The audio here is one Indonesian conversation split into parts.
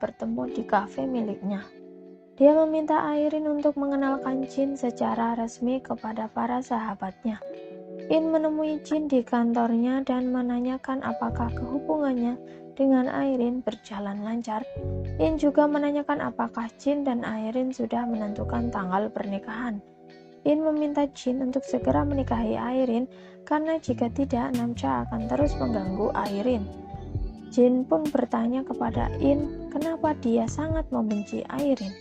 bertemu di kafe miliknya. Dia meminta Airin untuk mengenalkan Jin secara resmi kepada para sahabatnya. In menemui Jin di kantornya dan menanyakan apakah hubungannya dengan Airin berjalan lancar. In juga menanyakan apakah Jin dan Airin sudah menentukan tanggal pernikahan. In meminta Jin untuk segera menikahi Airin karena jika tidak, Namja akan terus mengganggu Airin. Jin pun bertanya kepada In kenapa dia sangat membenci Airin.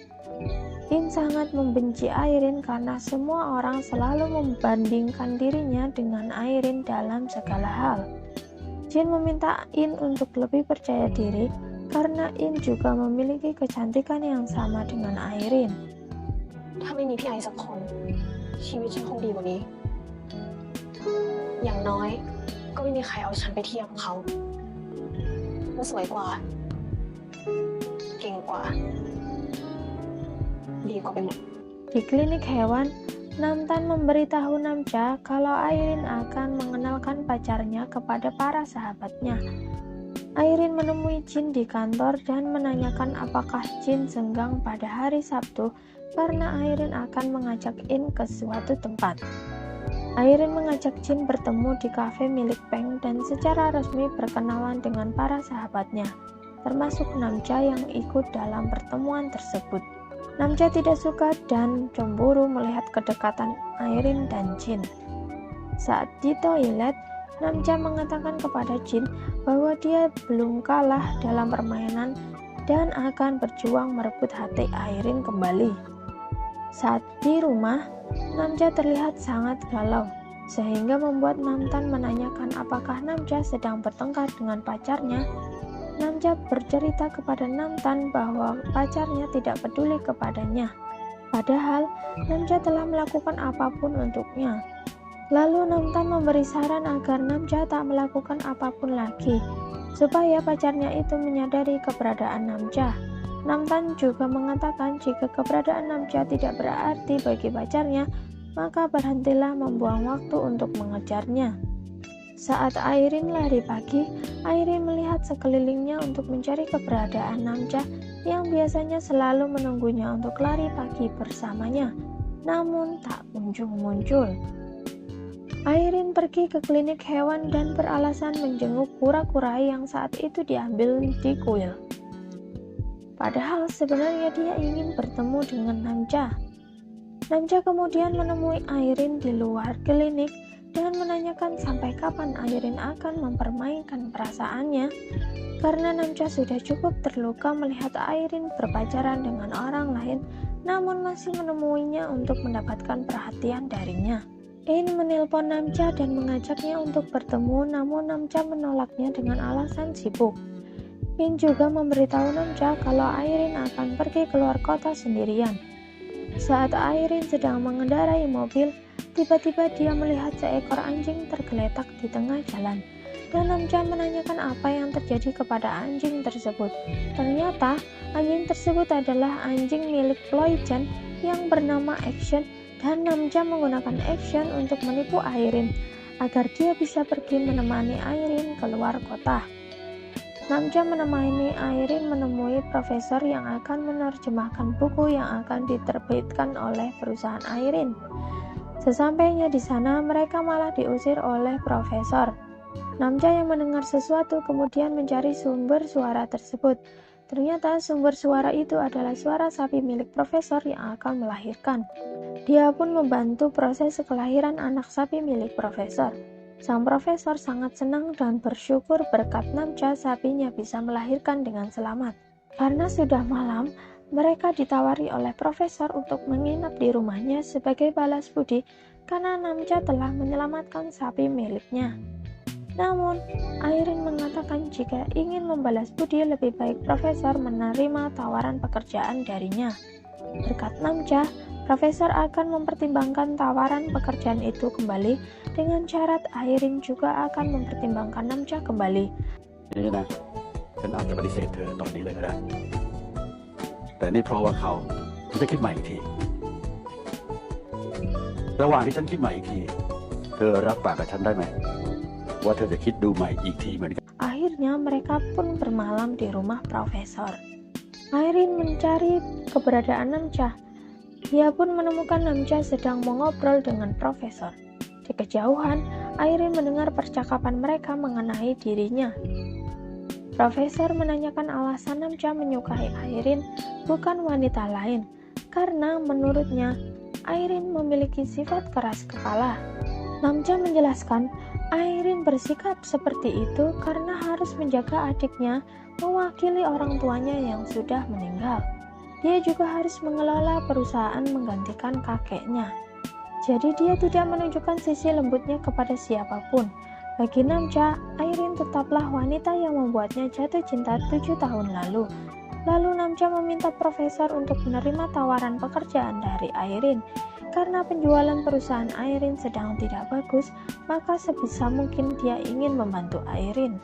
In sangat membenci Airin karena semua orang selalu membandingkan dirinya dengan Airin dalam segala hal. Jin meminta In untuk lebih percaya diri karena In juga memiliki kecantikan yang sama dengan Airin. ถ้าไม่มีพี่ไอสักคนชีวิตฉันคงดีกว่านี้อย่างน้อยก็ไม่มีใครเอาฉันไปเทียบกับเขามันสวยกว่าเก่งกว่าดีกว่าไปหมด Di klinik hewan, Namtan memberitahu Namja kalau Airin akan mengenalkan pacarnya kepada para sahabatnya. Airin menemui Jin di kantor dan menanyakan apakah Jin senggang pada hari Sabtu karena Airin akan mengajak In ke suatu tempat. Airin mengajak Jin bertemu di kafe milik Peng dan secara resmi berkenalan dengan para sahabatnya, termasuk Namja yang ikut dalam pertemuan tersebut. Namja tidak suka dan cemburu melihat kedekatan Airin dan Jin. Saat di toilet, Namja mengatakan kepada Jin bahwa dia belum kalah dalam permainan dan akan berjuang merebut hati Airin kembali. Saat di rumah, Namja terlihat sangat galau, sehingga membuat Namtan menanyakan apakah Namja sedang bertengkar dengan pacarnya. Namja bercerita kepada Namtan bahwa pacarnya tidak peduli kepadanya. Padahal, Namja telah melakukan apapun untuknya. Lalu Namtan memberi saran agar Namja tak melakukan apapun lagi, supaya pacarnya itu menyadari keberadaan Namja. Namtan juga mengatakan jika keberadaan Namja tidak berarti bagi pacarnya, maka berhentilah membuang waktu untuk mengejarnya. Saat Airin lari pagi, Airin melihat sekelilingnya untuk mencari keberadaan Namja yang biasanya selalu menunggunya untuk lari pagi bersamanya, namun tak kunjung muncul. Airin pergi ke klinik hewan dan beralasan menjenguk kura-kura yang saat itu diambil di kuil. Padahal sebenarnya dia ingin bertemu dengan Namja. Namja kemudian menemui Airin di luar klinik dan menanyakan sampai kapan Airin akan mempermainkan perasaannya, karena Namja sudah cukup terluka melihat Airin berpacaran dengan orang lain, namun masih menemuinya untuk mendapatkan perhatian darinya. In menelpon Namja dan mengajaknya untuk bertemu, namun Namja menolaknya dengan alasan sibuk. In juga memberitahu Namja kalau Airin akan pergi keluar kota sendirian. Saat Airin sedang mengendarai mobil, tiba-tiba dia melihat seekor anjing tergeletak di tengah jalan, dan Namja menanyakan apa yang terjadi kepada anjing tersebut. Ternyata, anjing tersebut adalah anjing milik Ploijan yang bernama Action, dan Namja menggunakan Action untuk menipu Airin, agar dia bisa pergi menemani Airin keluar kota. Namja menemani Airin menemui profesor yang akan menerjemahkan buku yang akan diterbitkan oleh perusahaan Airin. Sesampainya di sana, mereka malah diusir oleh profesor. Namja yang mendengar sesuatu kemudian mencari sumber suara tersebut. Ternyata sumber suara itu adalah suara sapi milik profesor yang akan melahirkan. Dia pun membantu proses kelahiran anak sapi milik profesor. Sang profesor sangat senang dan bersyukur berkat Namja sapinya bisa melahirkan dengan selamat. Karena sudah malam, mereka ditawari oleh profesor untuk menginap di rumahnya sebagai balas budi karena Namja telah menyelamatkan sapi miliknya. Namun, Airin mengatakan jika ingin membalas budi lebih baik profesor menerima tawaran pekerjaan darinya. Berkat Namja, profesor akan mempertimbangkan tawaran pekerjaan itu kembali dengan syarat Airin juga akan mempertimbangkan Namja kembali. นี่นะฉันอาจจะปฏิเสธเธอตอนนี้เลยก็ได้ แต่นี่เพราะว่าเขาจะคิดใหม่อีกทีระหว่างที่ฉันคิดใหม่อีกทีเธอรับปากกับฉันได้ไหมว่าเธอจะคิดดูใหม่อีกทีเหมือนกัน Akhirnya mereka pun bermalam di rumah profesor. Airin mencari keberadaan Namcha. Dia pun menemukan Namcha sedang mengobrol dengan profesor. Di kejauhan, Airin mendengar percakapan mereka mengenai dirinya. Profesor menanyakan alasan Namcha menyukai Airin, bukan wanita lain, karena menurutnya Airin memiliki sifat keras kepala. Namcha menjelaskan Airin bersikap seperti itu karena harus menjaga adiknya mewakili orang tuanya yang sudah meninggal. Dia juga harus mengelola perusahaan menggantikan kakeknya. Jadi dia tidak menunjukkan sisi lembutnya kepada siapapun. Bagi Namcha, Airin tetaplah wanita yang membuatnya jatuh cinta 7 tahun lalu. Lalu Namcha meminta profesor untuk menerima tawaran pekerjaan dari Airin. Karena penjualan perusahaan Airin sedang tidak bagus, maka sebisa mungkin dia ingin membantu Airin.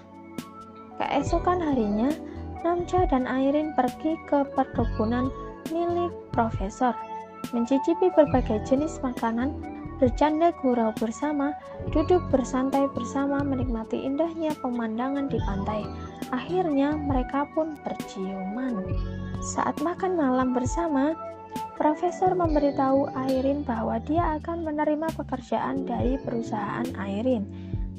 Keesokan harinya, Namcha dan Airin pergi ke perkebunan milik profesor, mencicipi berbagai jenis makanan, bercanda gurau bersama, duduk bersantai bersama menikmati indahnya pemandangan di pantai. Akhirnya mereka pun berciuman. Saat makan malam bersama, profesor memberitahu Airin bahwa dia akan menerima pekerjaan dari perusahaan Airin.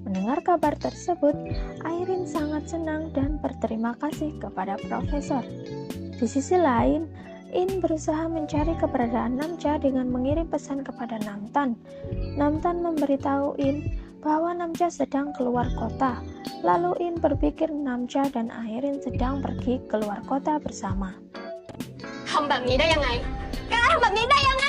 Mendengar kabar tersebut, Airin sangat senang dan berterima kasih kepada profesor. Di sisi lain, In berusaha mencari keberadaan Namcha dengan mengirim pesan kepada Namtan. Namtan memberitahu In bahwa Namcha sedang keluar kota. Lalu In berpikir Namcha dan Airin sedang pergi keluar kota bersama. ทำแบบนี้ได้ยังไงกล้าทำแบบนี้ได้ยังไง